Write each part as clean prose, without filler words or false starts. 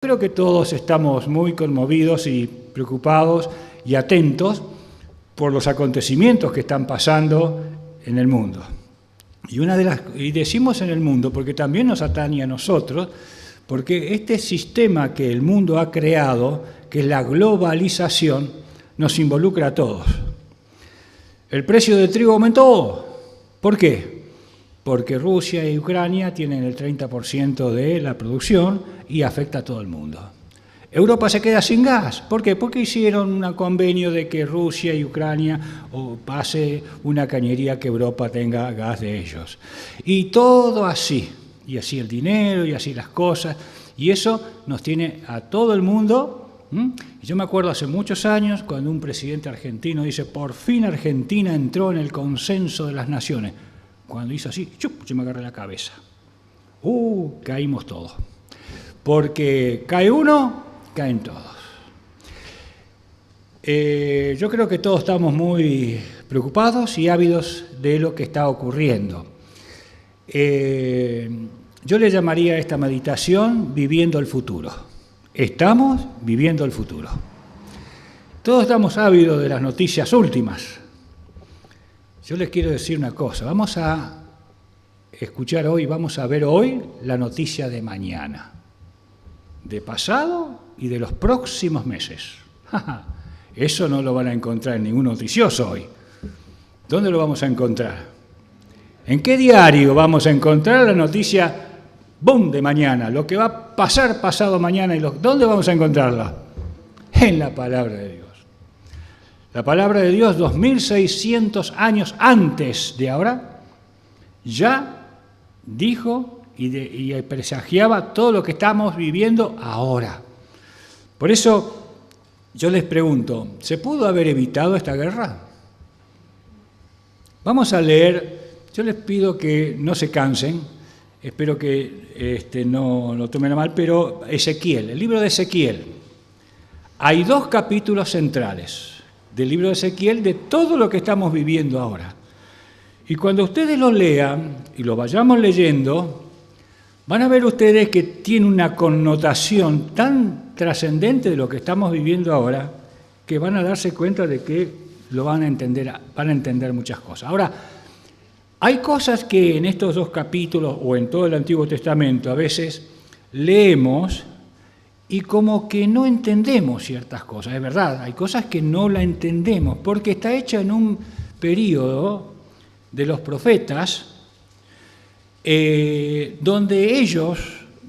Creo que todos estamos muy conmovidos y preocupados y atentos por los acontecimientos que están pasando en el mundo. Y decimos en el mundo porque también nos atañe a nosotros, porque este sistema que el mundo ha creado, que es la globalización, nos involucra a todos. El precio del trigo aumentó. ¿Por qué? Porque Rusia y Ucrania tienen el 30% de la producción y afecta a todo el mundo. Europa se queda sin gas. ¿Por qué? Porque hicieron un convenio de que Rusia y Ucrania pase una cañería que Europa tenga gas de ellos. Y todo así. Y así el dinero y así las cosas. Y eso nos tiene a todo el mundo. Y yo me acuerdo hace muchos años cuando un presidente argentino dice: por fin Argentina entró en el consenso de las naciones. Cuando hizo así, yo me agarré la cabeza. Caímos todos. Porque cae uno, caen todos. Yo creo que todos estamos muy preocupados y ávidos de lo que está ocurriendo. Yo le llamaría a esta meditación viviendo el futuro. Estamos viviendo el futuro. Todos estamos ávidos de las noticias últimas. Yo les quiero decir una cosa, vamos a escuchar hoy, vamos a ver hoy la noticia de mañana, de pasado y de los próximos meses. Eso no lo van a encontrar en ningún noticioso hoy. ¿Dónde lo vamos a encontrar? ¿En qué diario vamos a encontrar la noticia boom de mañana? Lo que va a pasar pasado mañana. ¿Dónde vamos a encontrarla? En la palabra de Dios. La palabra de Dios, 2600 años antes de ahora, ya dijo y presagiaba todo lo que estamos viviendo ahora. Por eso yo les pregunto, ¿se pudo haber evitado esta guerra? Vamos a leer, yo les pido que no se cansen, espero que no lo tomen a mal, pero Ezequiel, el libro de Ezequiel. Hay 2 capítulos centrales del libro de Ezequiel, de todo lo que estamos viviendo ahora. Y cuando ustedes lo lean y lo vayamos leyendo, van a ver ustedes que tiene una connotación tan trascendente de lo que estamos viviendo ahora, que van a darse cuenta de que lo van a entender muchas cosas. Ahora, hay cosas que en estos 2 capítulos o en todo el Antiguo Testamento a veces leemos y como que no entendemos ciertas cosas. Es verdad, hay cosas que no la entendemos, porque está hecha en un periodo de los profetas donde ellos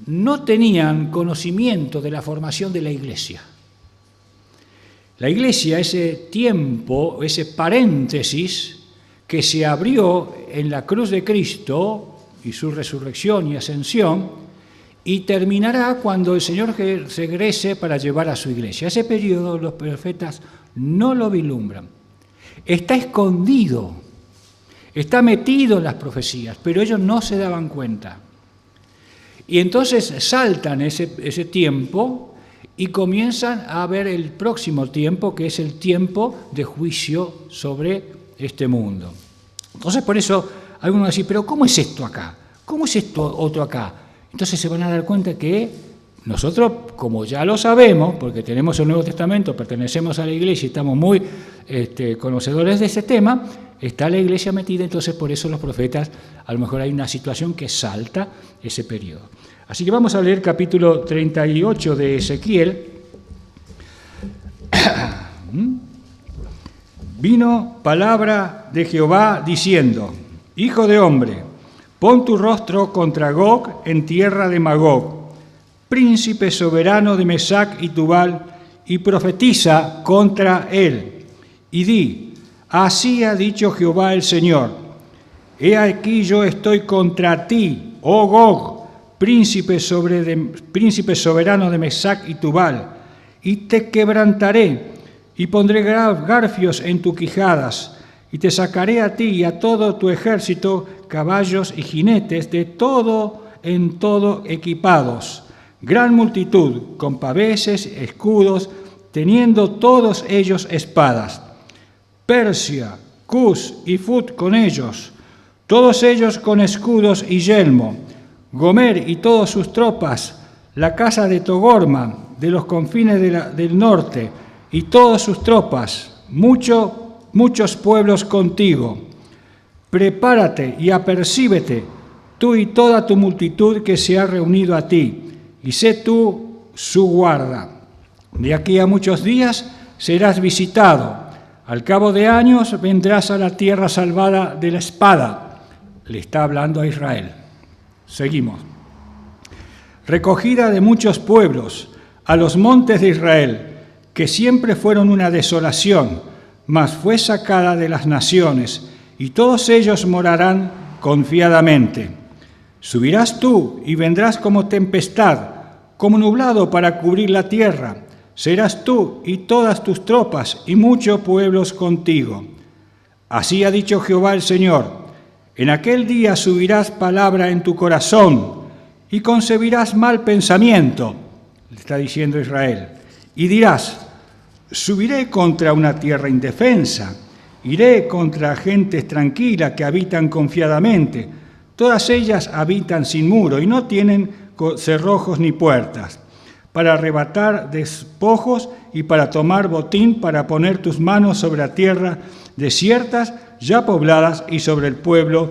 no tenían conocimiento de la formación de la Iglesia. La Iglesia, ese tiempo, ese paréntesis que se abrió en la cruz de Cristo y su resurrección y ascensión, y terminará cuando el Señor regrese para llevar a su iglesia. Ese periodo los profetas no lo vislumbran. Está escondido, está metido en las profecías, pero ellos no se daban cuenta. Y entonces saltan ese tiempo y comienzan a ver el próximo tiempo, que es el tiempo de juicio sobre este mundo. Entonces por eso algunos dicen, pero ¿cómo es esto acá? ¿Cómo es esto otro acá? Entonces se van a dar cuenta que nosotros, como ya lo sabemos, porque tenemos el Nuevo Testamento, pertenecemos a la Iglesia y estamos muy conocedores de ese tema, está la Iglesia metida, entonces por eso los profetas, a lo mejor hay una situación que salta ese periodo. Así que vamos a leer capítulo 38 de Ezequiel. Vino palabra de Jehová diciendo: Hijo de hombre, pon tu rostro contra Gog en tierra de Magog, príncipe soberano de Mesac y Tubal, y profetiza contra él. Y di: así ha dicho Jehová el Señor: he aquí yo estoy contra ti, oh Gog, príncipe soberano de Mesac y Tubal, y te quebrantaré, y pondré garfios en tus quijadas, y te sacaré a ti y a todo tu ejército, caballos y jinetes, de todo en todo equipados, gran multitud, con paveses, escudos, teniendo todos ellos espadas. Persia, Cus y Fut con ellos, todos ellos con escudos y yelmo. Gomer y todas sus tropas, la casa de Togorma, de los confines del norte, y todas sus tropas, muchos pueblos contigo. Prepárate y apercíbete, tú y toda tu multitud que se ha reunido a ti, y sé tú su guarda. De aquí a muchos días serás visitado. Al cabo de años vendrás a la tierra salvada de la espada. Le está hablando a Israel. Seguimos. Recogida de muchos pueblos a los montes de Israel, que siempre fueron una desolación, mas fue sacada de las naciones, y todos ellos morarán confiadamente. Subirás tú y vendrás como tempestad, como nublado para cubrir la tierra. Serás tú y todas tus tropas y muchos pueblos contigo. Así ha dicho Jehová el Señor: en aquel día subirás palabra en tu corazón y concebirás mal pensamiento, le está diciendo Israel, y dirás: subiré contra una tierra indefensa, iré contra gentes tranquilas que habitan confiadamente. Todas ellas habitan sin muro y no tienen cerrojos ni puertas, para arrebatar despojos y para tomar botín, para poner tus manos sobre la tierra desiertas, ya pobladas, y sobre el pueblo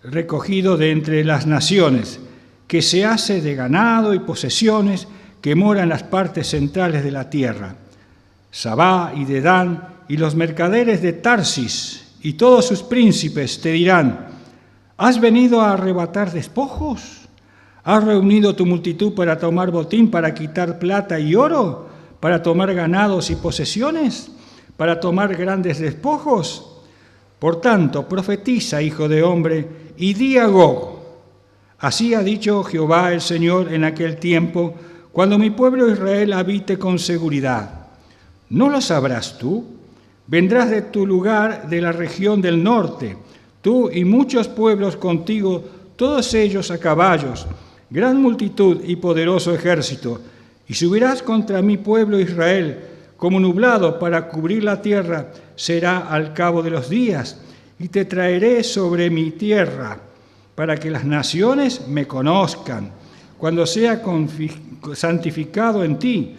recogido de entre las naciones, que se hace de ganado y posesiones, que mora en las partes centrales de la tierra. Sabá y Dedán y los mercaderes de Tarsis y todos sus príncipes te dirán: ¿has venido a arrebatar despojos? ¿Has reunido tu multitud para tomar botín, para quitar plata y oro, para tomar ganados y posesiones, para tomar grandes despojos? Por tanto, profetiza, hijo de hombre, y di a Gog: así ha dicho Jehová el Señor en aquel tiempo, cuando mi pueblo Israel habite con seguridad. ¿No lo sabrás tú? Vendrás de tu lugar, de la región del norte, tú y muchos pueblos contigo, todos ellos a caballos, gran multitud y poderoso ejército, y subirás contra mi pueblo Israel, como nublado para cubrir la tierra será al cabo de los días, y te traeré sobre mi tierra, para que las naciones me conozcan, cuando sea santificado en ti,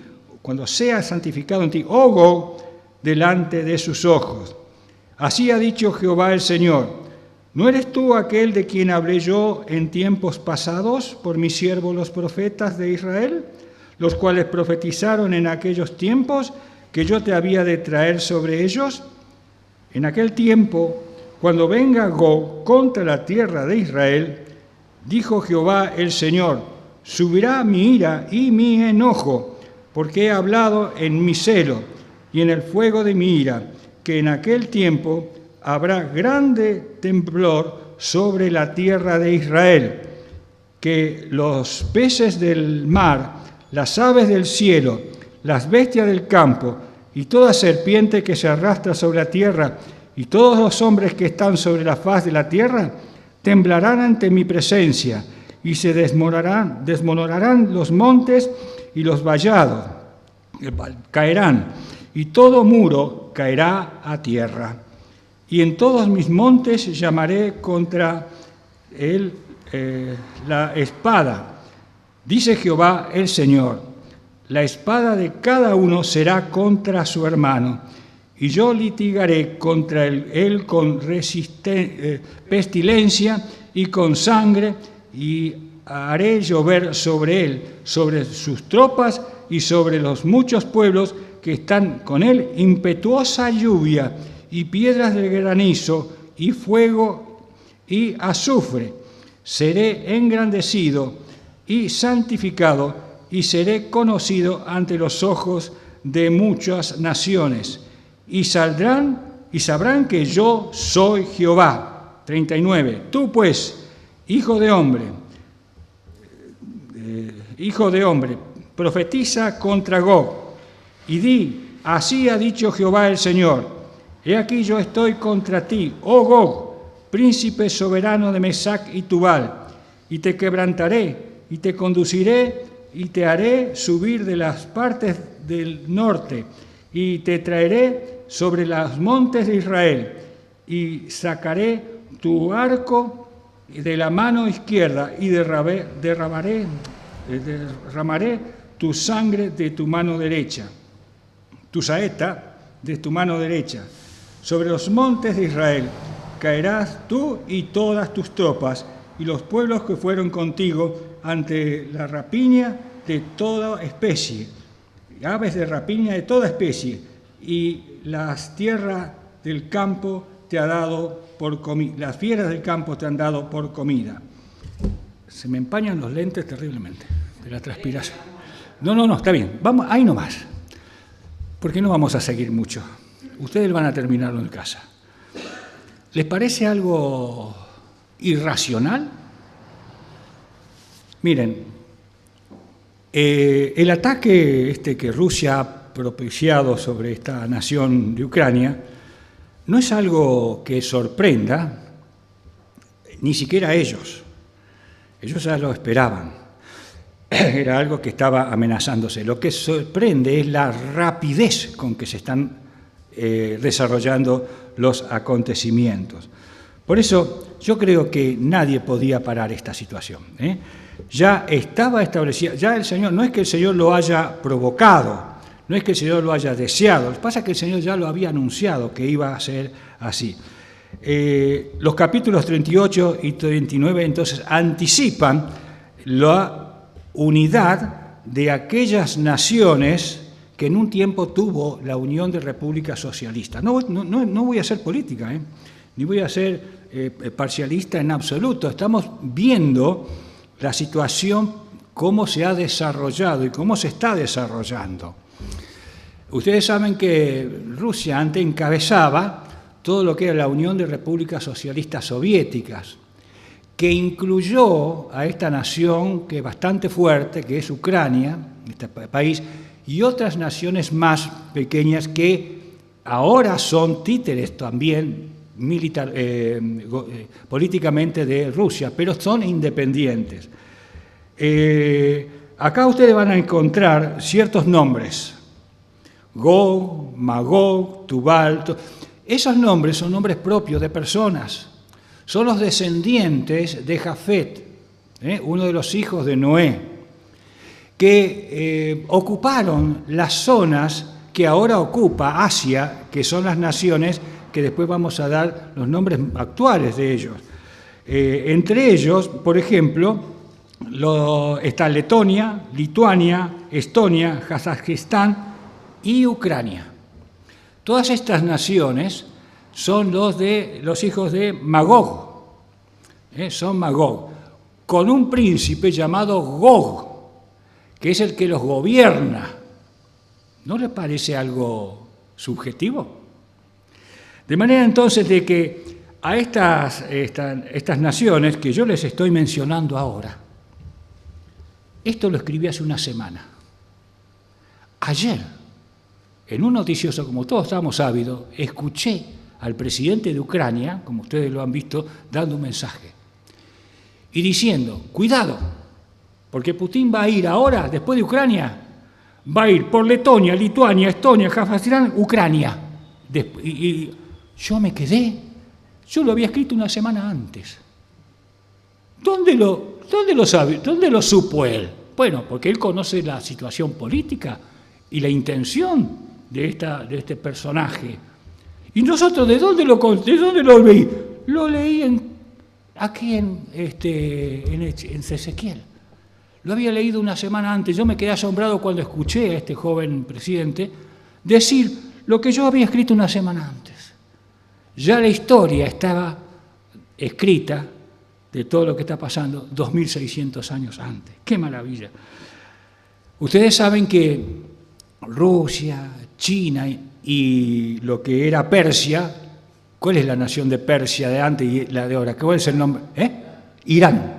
oh Gog, delante de sus ojos. Así ha dicho Jehová el Señor: ¿no eres tú aquel de quien hablé yo en tiempos pasados por mis siervos los profetas de Israel, los cuales profetizaron en aquellos tiempos que yo te había de traer sobre ellos? En aquel tiempo, cuando venga Gog contra la tierra de Israel, dijo Jehová el Señor, subirá mi ira y mi enojo, porque he hablado en mi celo y en el fuego de mi ira, que en aquel tiempo habrá grande temblor sobre la tierra de Israel, que los peces del mar, las aves del cielo, las bestias del campo y toda serpiente que se arrastra sobre la tierra y todos los hombres que están sobre la faz de la tierra temblarán ante mi presencia y se desmoronarán los montes y los vallados caerán y todo muro caerá a tierra. Y en todos mis montes llamaré contra él la espada. Dice Jehová el Señor: la espada de cada uno será contra su hermano, y yo litigaré contra él con pestilencia y con sangre, y haré llover sobre él, sobre sus tropas y sobre los muchos pueblos que están con él, impetuosa lluvia y piedras de granizo y fuego y azufre. Seré engrandecido y santificado y seré conocido ante los ojos de muchas naciones. Y saldrán y sabrán que yo soy Jehová. 39. Tú pues, hijo de hombre, profetiza contra Gog y di: así ha dicho Jehová el Señor: he aquí yo estoy contra ti, oh Gog, príncipe soberano de Mesac y Tubal, y te quebrantaré y te conduciré y te haré subir de las partes del norte y te traeré sobre los montes de Israel y sacaré tu arco de la mano izquierda y derramaré tu sangre de tu mano derecha, tu saeta de tu mano derecha. Sobre los montes de Israel caerás tú y todas tus tropas y los pueblos que fueron contigo ante la rapiña de toda especie, aves de rapiña de toda especie, y las tierras del campo te ha dado por comida, las fieras del campo te han dado por comida. Se me empañan los lentes terriblemente de la transpiración. No, está bien, vamos, ahí nomás, porque no vamos a seguir mucho. Ustedes van a terminarlo en casa. ¿Les parece algo irracional? Miren, el ataque que Rusia ha propiciado sobre esta nación de Ucrania no es algo que sorprenda, ni siquiera a ellos. Ellos ya lo esperaban. Era algo que estaba amenazándose. Lo que sorprende es la rapidez con que se están desarrollando los acontecimientos. Por eso yo creo que nadie podía parar esta situación. Ya estaba establecida, ya el Señor, no es que el Señor lo haya provocado, no es que el Señor lo haya deseado, lo que pasa es que el Señor ya lo había anunciado que iba a ser así. Los capítulos 38 y 39 entonces anticipan la unidad de aquellas naciones que en un tiempo tuvo la Unión de Repúblicas Socialistas. No voy a hacer política, ni voy a ser parcialista en absoluto. Estamos viendo la situación, cómo se ha desarrollado y cómo se está desarrollando. Ustedes saben que Rusia antes encabezaba todo lo que era la Unión de Repúblicas Socialistas Soviéticas, que incluyó a esta nación que es bastante fuerte, que es Ucrania, este país, y otras naciones más pequeñas que ahora son títeres también políticamente de Rusia, pero son independientes. Acá ustedes van a encontrar ciertos nombres: Gog, Magog, Tubal. Esos nombres son nombres propios de personas. Son los descendientes de Jafet, uno de los hijos de Noé, que ocuparon las zonas que ahora ocupa Asia, que son las naciones que después vamos a dar los nombres actuales de ellos. Entre ellos, por ejemplo, está Letonia, Lituania, Estonia, Kazajistán y Ucrania. Todas estas naciones son los hijos de Magog, son Magog, con un príncipe llamado Gog, que es el que los gobierna. ¿No les parece algo subjetivo? De manera entonces de que a estas naciones que yo les estoy mencionando ahora, esto lo escribí hace una semana. Ayer, en un noticioso, como todos estamos ávidos, escuché al presidente de Ucrania, como ustedes lo han visto, dando un mensaje y diciendo: cuidado, porque Putin va a ir ahora, después de Ucrania, va a ir por Letonia, Lituania, Estonia, Kazajistán, Ucrania. Y yo me quedé, yo lo había escrito una semana antes. ¿Dónde lo sabe? ¿Dónde lo supo él? Bueno, porque él conoce la situación política y la intención de este personaje. ¿Y nosotros de dónde lo leí? Lo leí aquí en Ezequiel. Lo había leído una semana antes. Yo me quedé asombrado cuando escuché a este joven presidente decir lo que yo había escrito una semana antes. Ya la historia estaba escrita de todo lo que está pasando 2600 años antes. ¡Qué maravilla! Ustedes saben que Rusia, China y lo que era Persia, ¿cuál es la nación de Persia de antes y la de ahora? ¿Cuál es el nombre? Irán.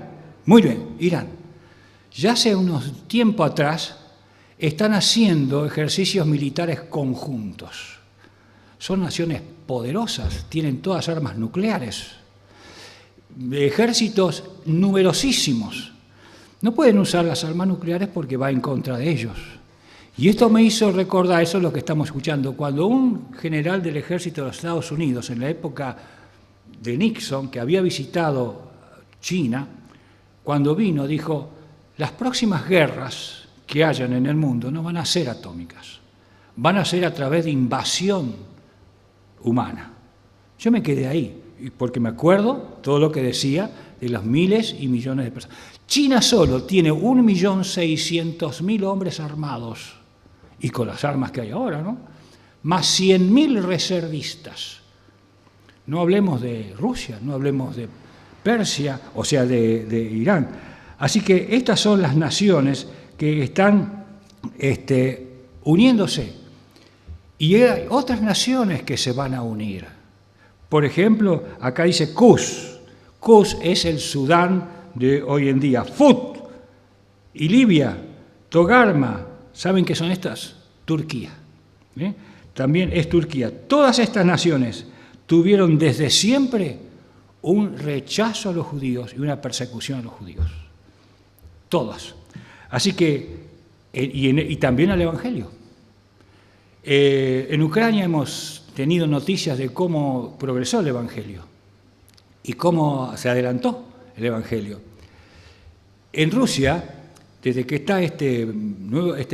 Muy bien, Irán. Ya hace unos tiempo atrás están haciendo ejercicios militares conjuntos. Son naciones poderosas, tienen todas armas nucleares, ejércitos numerosísimos. No pueden usar las armas nucleares porque va en contra de ellos. Y esto me hizo recordar, eso es lo que estamos escuchando, cuando un general del ejército de los Estados Unidos, en la época de Nixon, que había visitado China, cuando vino dijo, las próximas guerras que hayan en el mundo no van a ser atómicas, van a ser a través de invasión humana. Yo me quedé ahí, porque me acuerdo todo lo que decía de los miles y millones de personas. China solo tiene 1.600.000 hombres armados, y con las armas que hay ahora, ¿no? Más 100.000 reservistas. No hablemos de Rusia, no hablemos de Persia, o sea, de Irán. Así que estas son las naciones que están uniéndose. Y hay otras naciones que se van a unir. Por ejemplo, acá dice Kus. Kus es el Sudán de hoy en día. Fut y Libia, Togarma, ¿saben qué son estas? Turquía. También es Turquía. Todas estas naciones tuvieron desde siempre un rechazo a los judíos y una persecución a los judíos. Todas. Así que, y también al Evangelio. En Ucrania hemos tenido noticias de cómo progresó el Evangelio y cómo se adelantó el Evangelio. En Rusia, desde que está este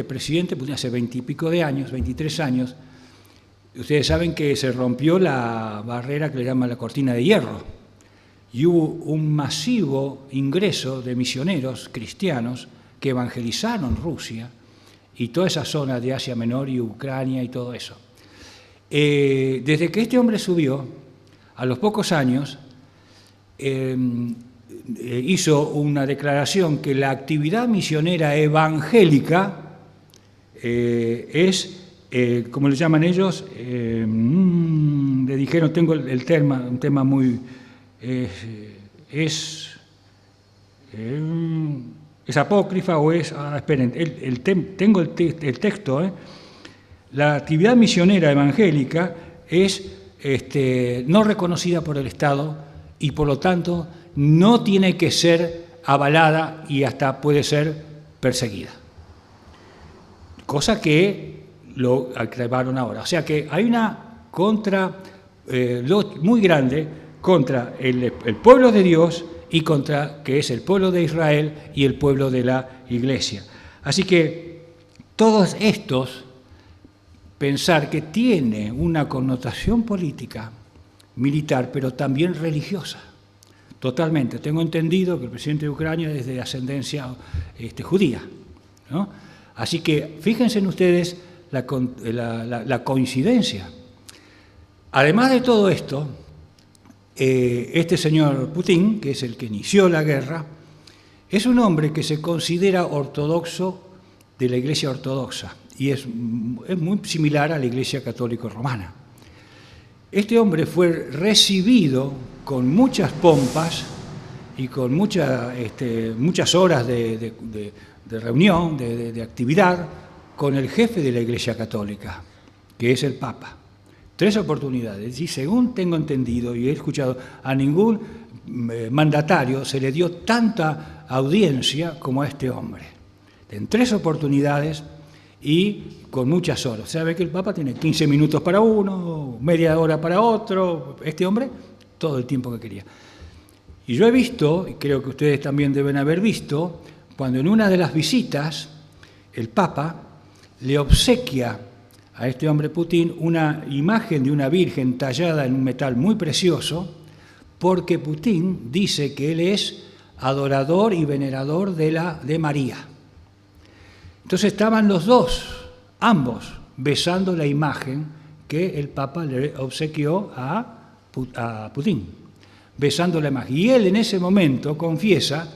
presidente, pues hace 20 y pico de años, 23 años, ustedes saben que se rompió la barrera que le llaman la cortina de hierro y hubo un masivo ingreso de misioneros cristianos que evangelizaron Rusia y toda esa zona de Asia Menor y Ucrania y todo eso. Desde que este hombre subió, a los pocos años, hizo una declaración que la actividad misionera evangélica es, como le llaman ellos, le dijeron, tengo un tema muy... ¿Es apócrifa o es...? Esperen, tengo el texto. La actividad misionera evangélica es no reconocida por el Estado y, por lo tanto, no tiene que ser avalada y hasta puede ser perseguida. Cosa que lo aclararon ahora. O sea que hay una muy grande contra el pueblo de Dios y contra, que es el pueblo de Israel y el pueblo de la Iglesia. Así que todos estos, pensar que tiene una connotación política, militar, pero también religiosa, totalmente. Tengo entendido que el presidente de Ucrania es de ascendencia judía, ¿no? Así que fíjense en ustedes la coincidencia. Además de todo esto, este señor Putin, que es el que inició la guerra, es un hombre que se considera ortodoxo de la Iglesia ortodoxa y es muy similar a la Iglesia católica romana. Este hombre fue recibido con muchas pompas y con muchas horas de reunión, de actividad, con el jefe de la Iglesia católica, que es el Papa. 3 oportunidades, y según tengo entendido y he escuchado, a ningún mandatario se le dio tanta audiencia como a este hombre. En 3 oportunidades y con muchas horas. Sabe que el Papa tiene 15 minutos para uno, media hora para otro. Este hombre, todo el tiempo que quería. Y yo he visto, y creo que ustedes también deben haber visto, cuando en una de las visitas el Papa le obsequia a este hombre Putin una imagen de una virgen tallada en un metal muy precioso, porque Putin dice que él es adorador y venerador de María. Entonces estaban los dos, ambos, besando la imagen que el Papa le obsequió a Putin, besando la imagen. Y él en ese momento confiesa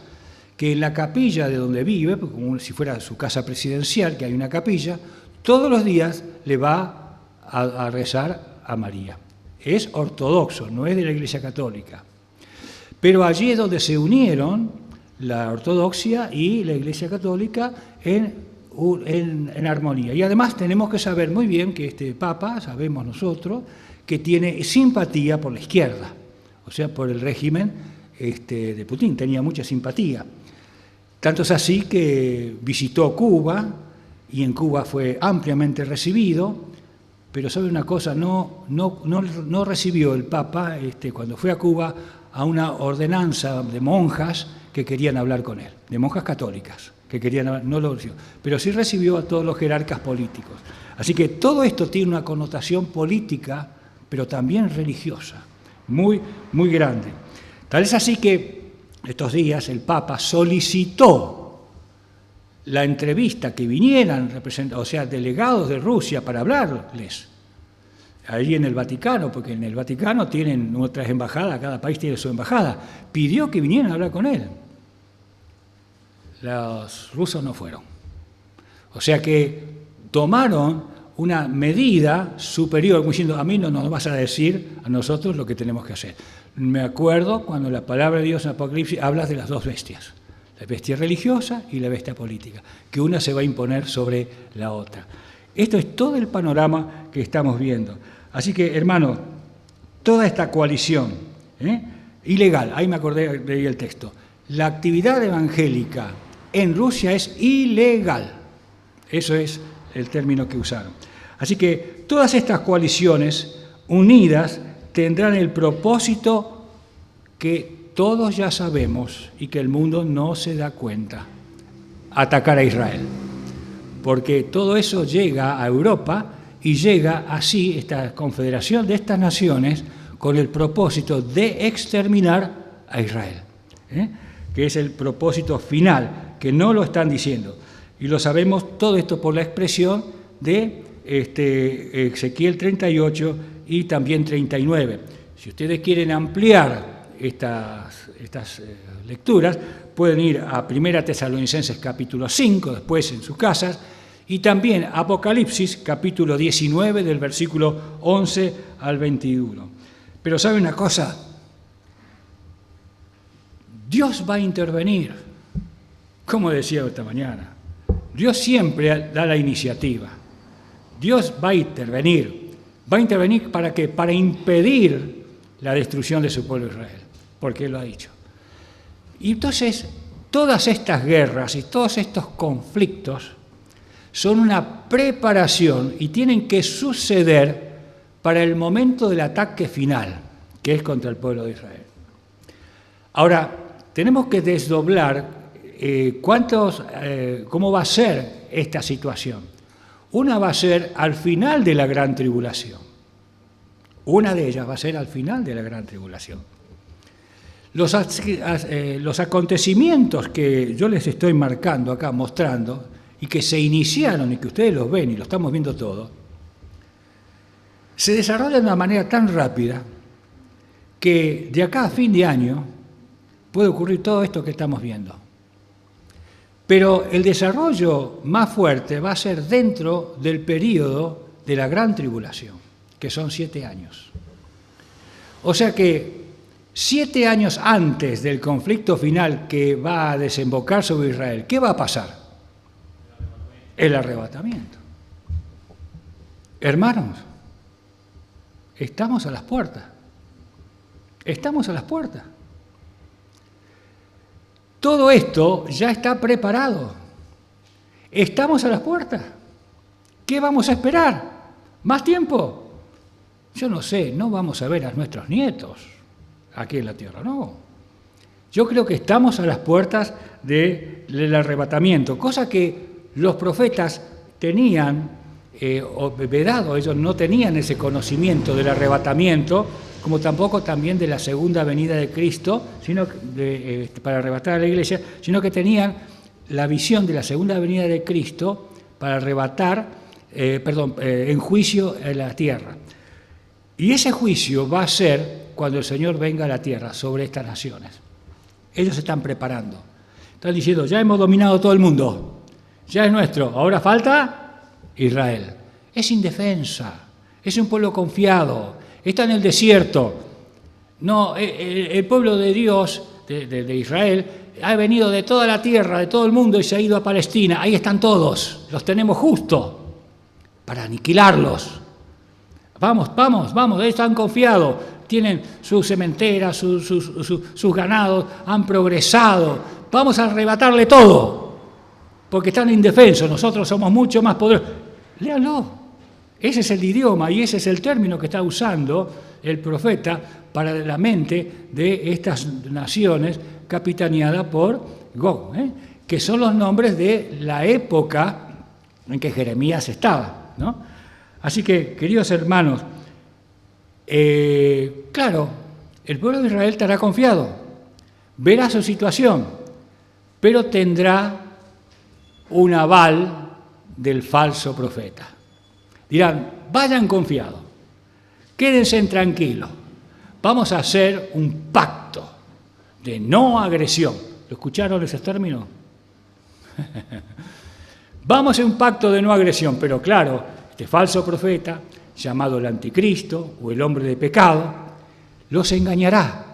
que en la capilla de donde vive, como si fuera su casa presidencial, que hay una capilla, todos los días le va a rezar a María. Es ortodoxo, no es de la Iglesia Católica. Pero allí es donde se unieron la ortodoxia y la Iglesia Católica en armonía. Y además tenemos que saber muy bien que este Papa, sabemos nosotros, que tiene simpatía por la izquierda, o sea, por el régimen de Putin, tenía mucha simpatía. Tanto es así que visitó Cuba, y en Cuba fue ampliamente recibido, pero sabe una cosa, no recibió el Papa, cuando fue a Cuba, a una ordenanza de monjas que querían hablar con él, de monjas católicas, que querían hablar, no lo recibió, pero sí recibió a todos los jerarcas políticos. Así que todo esto tiene una connotación política, pero también religiosa, muy, muy grande. Tal es así que estos días el Papa solicitó la entrevista, que vinieran delegados de Rusia para hablarles, ahí en el Vaticano, porque en el Vaticano tienen otras embajadas, cada país tiene su embajada, pidió que vinieran a hablar con él. Los rusos no fueron. O sea que tomaron una medida superior, como diciendo, a mí no nos vas a decir a nosotros lo que tenemos que hacer. Me acuerdo cuando la palabra de Dios en Apocalipsis habla de las dos bestias, la bestia religiosa y la bestia política, que una se va a imponer sobre la otra. Esto es todo el panorama que estamos viendo. Así que, hermanos, toda esta coalición ilegal, ahí me acordé, leí el texto, la actividad evangélica en Rusia es ilegal. Eso es el término que usaron. Así que todas estas coaliciones unidas tendrán el propósito que todos ya sabemos y que el mundo no se da cuenta: atacar a Israel. Porque todo eso llega a Europa y llega así esta confederación de estas naciones con el propósito de exterminar a Israel, que es el propósito final, que no lo están diciendo. Y lo sabemos todo esto por la expresión de Ezequiel 38 y también 39. Si ustedes quieren ampliar estas lecturas, pueden ir a 1 Tesalonicenses capítulo 5, después en sus casas, y también Apocalipsis capítulo 19, del versículo 11 al 21. Pero ¿sabe una cosa? Dios va a intervenir, como decía esta mañana. Dios siempre da la iniciativa. Dios va a intervenir. ¿Va a intervenir para qué? Para impedir la destrucción de su pueblo Israel, porque Él lo ha dicho. Y entonces, todas estas guerras y todos estos conflictos son una preparación y tienen que suceder para el momento del ataque final, que es contra el pueblo de Israel. Ahora, tenemos que desdoblar cómo va a ser esta situación. Una va a ser al final de la gran tribulación. Una de ellas va a ser al final de la gran tribulación. Los acontecimientos que yo les estoy marcando acá, mostrando, y que se iniciaron y que ustedes los ven y lo estamos viendo todo, se desarrollan de una manera tan rápida que de acá a fin de año puede ocurrir todo esto que estamos viendo. Pero el desarrollo más fuerte va a ser dentro del período de la gran tribulación, que son 7 años. O sea que 7 años antes del conflicto final que va a desembocar sobre Israel, ¿qué va a pasar? El arrebatamiento. Hermanos, estamos a las puertas. Estamos a las puertas. Todo esto ya está preparado. Estamos a las puertas. ¿Qué vamos a esperar? ¿Más tiempo? Yo no sé, no vamos a ver a nuestros nietos aquí en la tierra, no. Yo creo que estamos a las puertas del arrebatamiento, cosa que los profetas tenían vedado. Ellos no tenían ese conocimiento del arrebatamiento, como tampoco también de la segunda venida de Cristo, sino para arrebatar a la iglesia, sino que tenían la visión de la segunda venida de Cristo para arrebatar, en juicio en la tierra. Y ese juicio va a ser cuando el Señor venga a la tierra sobre estas naciones. Ellos se están preparando. Están diciendo, ya hemos dominado todo el mundo. Ya es nuestro, ahora falta Israel. Es indefensa, es un pueblo confiado, está en el desierto. No, el pueblo de Dios, de Israel, ha venido de toda la tierra, de todo el mundo y se ha ido a Palestina. Ahí están todos, los tenemos justo para aniquilarlos. Vamos, ellos están confiados, tienen sus cementeras, sus ganados, han progresado. Vamos a arrebatarle todo. Porque están indefensos, nosotros somos mucho más poderosos. Léanlo. Ese es el idioma y ese es el término que está usando el profeta para la mente de estas naciones capitaneadas por Gog, que son los nombres de la época en que Jeremías estaba, ¿no? Así que, queridos hermanos, claro, el pueblo de Israel estará confiado, verá su situación, pero tendrá un aval del falso profeta. Dirán, vayan confiados, quédense tranquilos, vamos a hacer un pacto de no agresión. ¿Lo escucharon esos términos? Vamos a hacer un pacto de no agresión, pero claro, este falso profeta, llamado el anticristo o el hombre de pecado, los engañará.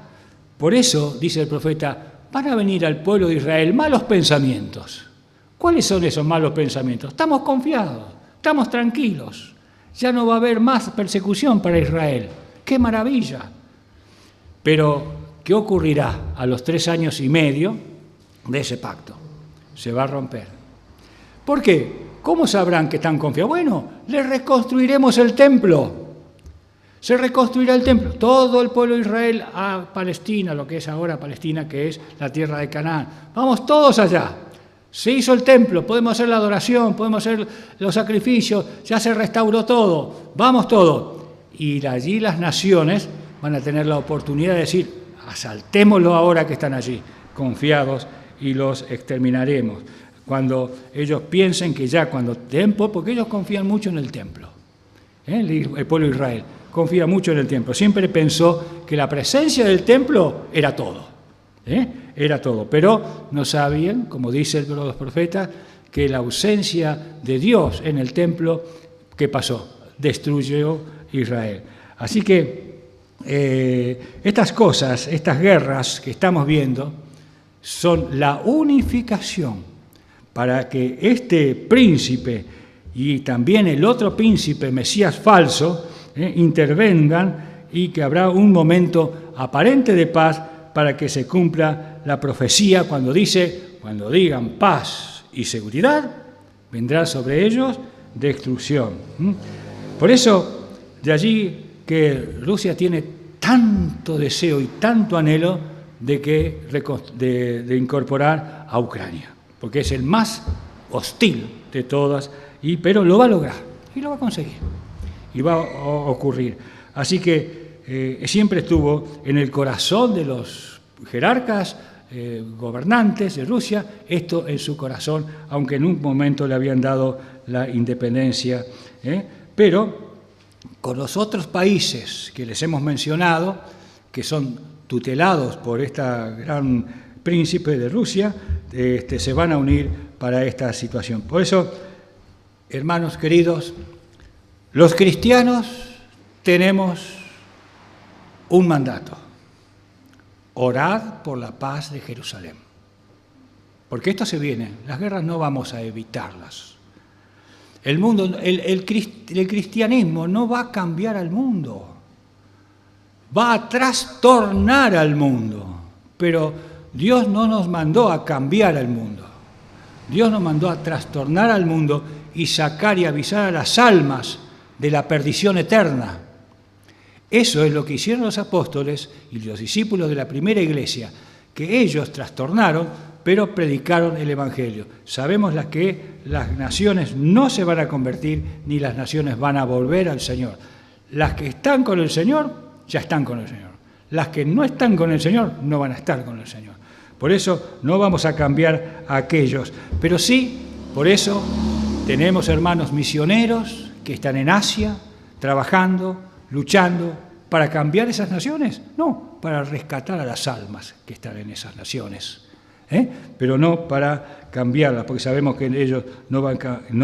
Por eso, dice el profeta, van a venir al pueblo de Israel malos pensamientos. ¿Cuáles son esos malos pensamientos? Estamos confiados, estamos tranquilos, ya no va a haber más persecución para Israel. ¡Qué maravilla! Pero, ¿qué ocurrirá a los 3 años y medio de ese pacto? Se va a romper. ¿Por qué? ¿Cómo sabrán que están confiados? Bueno, les reconstruiremos el templo. Se reconstruirá el templo. Todo el pueblo de Israel a Palestina, lo que es ahora Palestina, que es la tierra de Canaán. Vamos todos allá. Se hizo el templo, podemos hacer la adoración, podemos hacer los sacrificios, ya se restauró todo. Vamos todos. Y allí las naciones van a tener la oportunidad de decir, asaltémoslo ahora que están allí, confiados, y los exterminaremos. Cuando ellos piensen que ya cuando tiempo, porque ellos confían mucho en el templo, el pueblo de Israel confía mucho en el templo, siempre pensó que la presencia del templo era todo, era todo, pero no sabían, como dice el libro de los profetas, que la ausencia de Dios en el templo, ¿qué pasó? Destruyó Israel. Así que estas cosas, estas guerras que estamos viendo, son la unificación para que este príncipe y también el otro príncipe, Mesías falso, intervengan y que habrá un momento aparente de paz para que se cumpla la profecía cuando digan paz y seguridad, vendrá sobre ellos destrucción. Por eso, de allí que Rusia tiene tanto deseo y tanto anhelo de incorporar a Ucrania, porque es el más hostil de todas, pero lo va a lograr y lo va a conseguir y va a ocurrir. Así que siempre estuvo en el corazón de los jerarcas, gobernantes de Rusia, esto en su corazón, aunque en un momento le habían dado la independencia, pero con los otros países que les hemos mencionado, que son tutelados por este gran príncipe de Rusia, se van a unir para esta situación. Por eso, hermanos queridos, los cristianos tenemos un mandato: orad por la paz de Jerusalén. Porque esto se viene, las guerras no vamos a evitarlas. El mundo, el cristianismo no va a cambiar al mundo, va a trastornar al mundo, pero Dios no nos mandó a cambiar al mundo. Dios nos mandó a trastornar al mundo y sacar y avisar a las almas de la perdición eterna. Eso es lo que hicieron los apóstoles y los discípulos de la primera iglesia, que ellos trastornaron, pero predicaron el Evangelio. Sabemos que las naciones no se van a convertir, ni las naciones van a volver al Señor. Las que están con el Señor, ya están con el Señor. Las que no están con el Señor, no van a estar con el Señor. Por eso no vamos a cambiar a aquellos. Pero sí, por eso tenemos hermanos misioneros que están en Asia, trabajando, luchando para cambiar esas naciones. No, para rescatar a las almas que están en esas naciones. Pero no para cambiarlas, porque sabemos que ellos no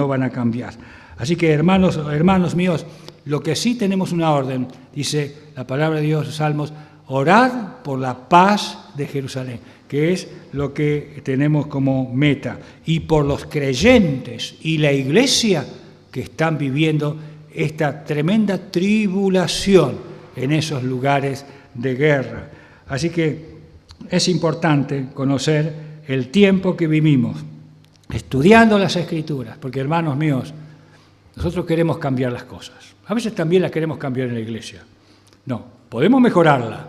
van a cambiar. Así que, hermanos míos, lo que sí tenemos una orden, dice la palabra de Dios, Salmos, orad por la paz de Jerusalén, que es lo que tenemos como meta, y por los creyentes y la iglesia que están viviendo esta tremenda tribulación en esos lugares de guerra. Así que es importante conocer el tiempo que vivimos, estudiando las Escrituras, porque, hermanos míos, Nosotros queremos cambiar las cosas. A veces también las queremos cambiar en la iglesia. No, podemos mejorarla,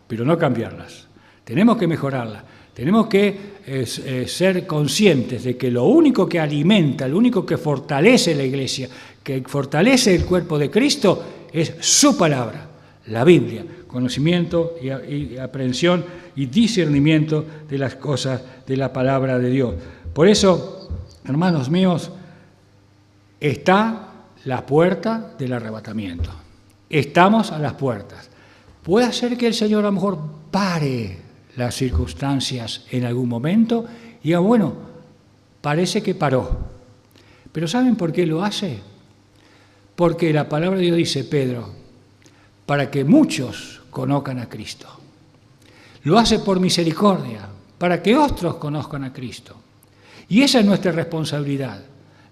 pero no cambiarlas. Tenemos que mejorarla. Tenemos que ser conscientes de que lo único que alimenta, lo único que fortalece la iglesia, que fortalece el cuerpo de Cristo, es su palabra, la Biblia, conocimiento y aprehensión y discernimiento de las cosas de la palabra de Dios. Por eso, hermanos míos, está la puerta del arrebatamiento. Estamos a las puertas. Puede ser que el Señor a lo mejor pare las circunstancias en algún momento y bueno, parece que paró. Pero ¿saben por qué lo hace? Porque la palabra de Dios dice, Pedro, para que muchos conozcan a Cristo. Lo hace por misericordia, para que otros conozcan a Cristo. Y esa es nuestra responsabilidad,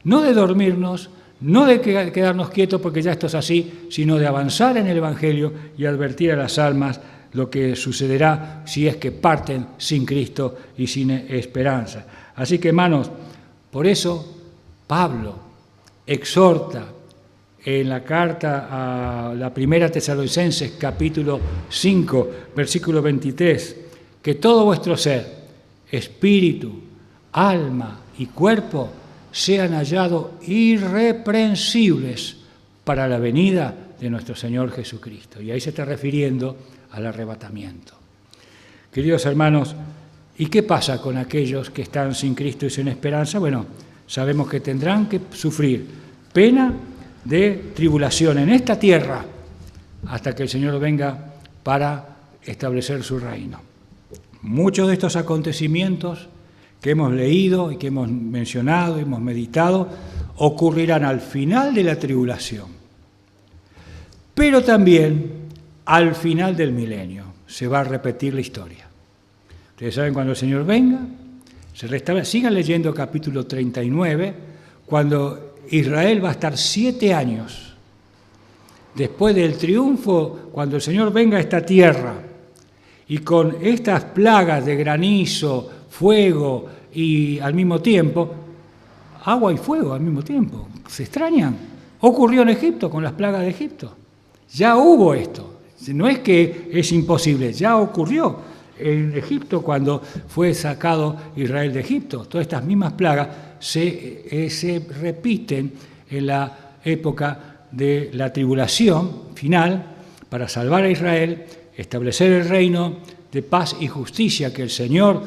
no de dormirnos, no de quedarnos quietos porque ya esto es así, sino de avanzar en el Evangelio y advertir a las almas lo que sucederá si es que parten sin Cristo y sin esperanza. Así que, hermanos, por eso Pablo exhorta en la carta a la primera Tesalonicenses, capítulo 5, versículo 23, que todo vuestro ser, espíritu, alma y cuerpo sean hallados irreprensibles para la venida de nuestro Señor Jesucristo. Y ahí se está refiriendo al arrebatamiento. Queridos hermanos, ¿y qué pasa con aquellos que están sin Cristo y sin esperanza? Bueno, sabemos que tendrán que sufrir pena de tribulación en esta tierra hasta que el Señor venga para establecer su reino. Muchos de estos acontecimientos que hemos leído y que hemos mencionado, hemos meditado, ocurrirán al final de la tribulación, pero también al final del milenio se va a repetir la historia. Ustedes saben, cuando el Señor venga, se restablece. Sigan leyendo capítulo 39, cuando Israel va a estar 7 años después del triunfo, cuando el Señor venga a esta tierra y con estas plagas de granizo, fuego y al mismo tiempo, agua y fuego al mismo tiempo. ¿Se extrañan? Ocurrió en Egipto con las plagas de Egipto. Ya hubo esto. No es que es imposible, ya ocurrió en Egipto cuando fue sacado Israel de Egipto. Todas estas mismas plagas se repiten en la época de la tribulación final para salvar a Israel, establecer el reino de paz y justicia que el Señor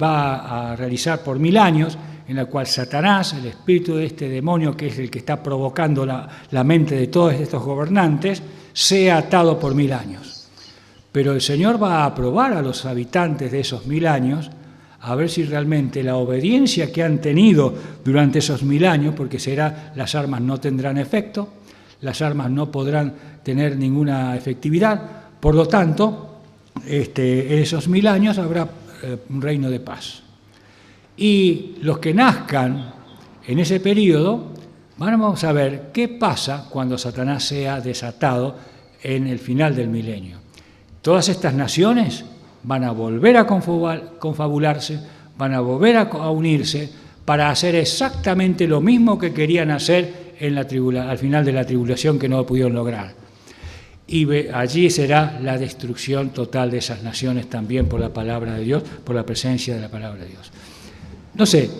va a realizar por 1000 años, en la cual Satanás, el espíritu de este demonio que es el que está provocando la mente de todos estos gobernantes, sea atado por 1000 años. Pero el Señor va a probar a los habitantes de esos 1000 años a ver si realmente la obediencia que han tenido durante esos 1000 años, porque las armas no tendrán efecto, las armas no podrán tener ninguna efectividad, por lo tanto, en esos 1000 años habrá un reino de paz. Y los que nazcan en ese periodo, vamos a ver qué pasa cuando Satanás sea desatado en el final del milenio. Todas estas naciones van a volver a confabularse, van a volver a unirse para hacer exactamente lo mismo que querían hacer al final de la tribulación que no pudieron lograr. Y allí será la destrucción total de esas naciones también por la palabra de Dios, por la presencia de la palabra de Dios. No sé,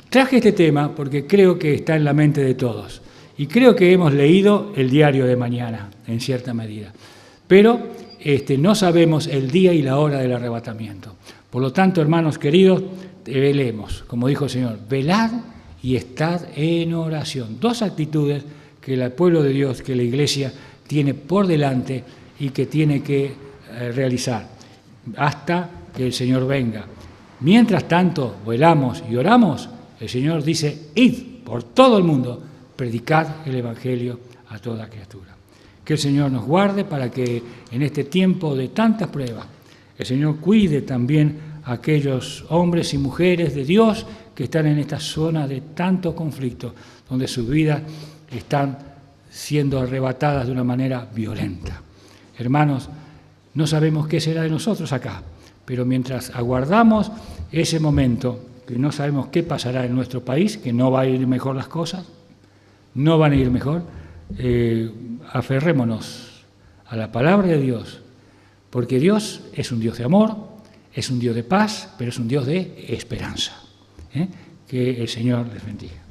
traje este tema porque creo que está en la mente de todos y creo que hemos leído el diario de mañana, en cierta medida, pero no sabemos el día y la hora del arrebatamiento. Por lo tanto, hermanos queridos, velemos, como dijo el Señor, velad y estad en oración. 2 actitudes que el pueblo de Dios, que la Iglesia tiene por delante y que tiene que realizar hasta que el Señor venga. Mientras tanto, velamos y oramos, el Señor dice, id por todo el mundo, predicad el Evangelio a toda criatura. Que el Señor nos guarde para que en este tiempo de tantas pruebas, el Señor cuide también a aquellos hombres y mujeres de Dios que están en esta zona de tanto conflicto, donde sus vidas están siendo arrebatadas de una manera violenta. Hermanos, no sabemos qué será de nosotros acá, pero mientras aguardamos ese momento, que no sabemos qué pasará en nuestro país, que no va a ir mejor las cosas, no van a ir mejor. Aferrémonos a la palabra de Dios, porque Dios es un Dios de amor, es un Dios de paz, pero es un Dios de esperanza. Que el Señor les bendiga.